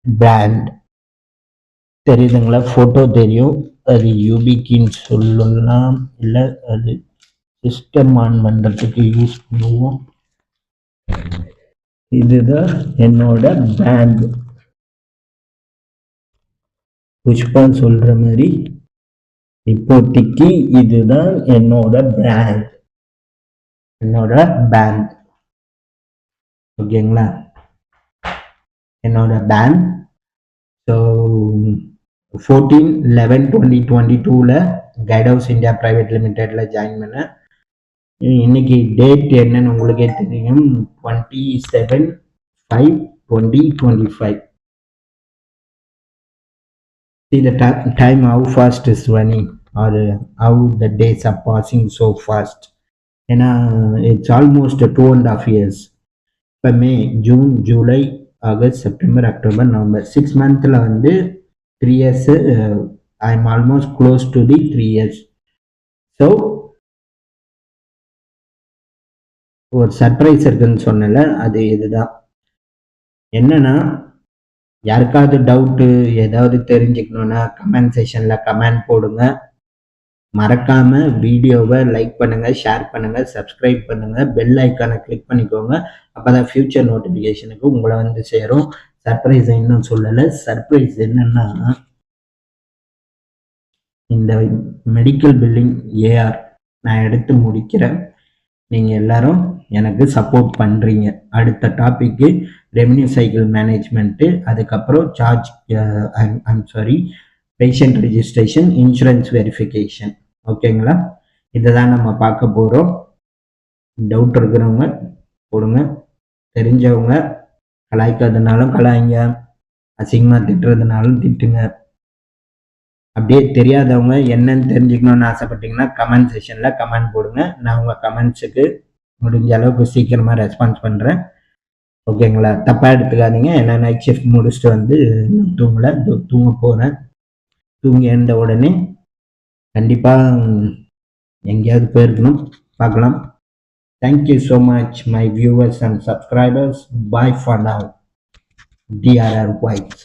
Brand தெரியுதுங்களா? Photo தெரியும். அது யூபிகின்னு சொல்லலாம், இல்லை அது சிஸ்டம் ஆன் பண்ணுறதுக்கு யூஸ் பண்ணுவோம். இதுதான் என்னோட பேக். புஷ்பா சொல்ற மாதிரி இப்போதைக்கு இதுதான் என்னோட பிராண்ட், என்னோட பேண்ட். ஓகேங்களா? என்னோட பேண்ட். So 14/11/2022 Guidehouse India private லிமிடெட்ல ஜாயின் பண்ணேன். இன்னைக்கு டேட் என்னன்னு உங்களுக்கே தெரியும், 27/5/2025. See the time how fast is running, or how the days are passing so fast. ஏன்னா இட்ஸ் ஆல்மோஸ்ட் 2.5 years. இப்போ May, June, July, August, September, October, November 6 monthல வந்து 3 years. I am almost close to the 3 years. So ஒரு surprise இருக்குன்னு சொன்னல, அது இதுதான். என்னன்னா, யாருக்காவது டவுட்டு ஏதாவது தெரிஞ்சுக்கணுன்னா கமெண்ட் செக்ஷன்ல கமெண்ட் போடுங்க. மறக்காம வீடியோவை லைக் பண்ணுங்க, ஷேர் பண்ணுங்க, சப்ஸ்கிரைப் பண்ணுங்க, பெல் ஐக்கானை கிளிக் பண்ணிக்கோங்க. அப்பதான் ஃபியூச்சர் நோட்டிஃபிகேஷனுக்கு உங்களை வந்து சேரும். சர்ப்ரைஸ் இன்னும் சொல்லலை. சர்ப்ரைஸ் என்னன்னா, இந்த மெடிக்கல் பில்லிங் ஏஆர் நான் எடுத்து முடிக்கிறேன். நீங்கள் எல்லாரும் எனக்கு சப்போர்ட் பண்ணுறீங்க. அடுத்த டாபிக்கு ரெவென்யூ சைக்கிள் மேனேஜ்மெண்ட்டு, அதுக்கப்புறம் பேஷண்ட் ரெஜிஸ்ட்ரேஷன், இன்சூரன்ஸ் வெரிஃபிகேஷன். ஓகேங்களா? இதை தான் நம்ம பார்க்க போகிறோம். டவுட் இருக்கிறவங்க போடுங்க, தெரிஞ்சவங்க கலாய்க்காதனாலும் கலாய்ங்க, அசிங்கமாக திட்டுறதுனாலும் திட்டுங்க. அப்படியே தெரியாதவங்க என்னன்னு தெரிஞ்சுக்கணும்னு ஆசைப்பட்டீங்கன்னா கமெண்ட் செக்ஷனில் கமெண்ட் போடுங்க. நான் உங்கள் கமெண்ட்ஸுக்கு முடிஞ்ச அளவுக்கு சீக்கிரமாக ரெஸ்பான்ஸ் பண்ணுறேன். ஓகேங்களா? தப்பாக எடுத்துக்காதீங்க. ஏன்னா நைட் ஷிஃப்ட் முடிச்சுட்டு வந்து தூங்க போகிறேன். தூங்கி எழுந்த உடனே கண்டிப்பாக எங்கேயாவது போயிருக்கணும். பார்க்கலாம். Thank you so much my viewers and subscribers. Bye for now. DRR White.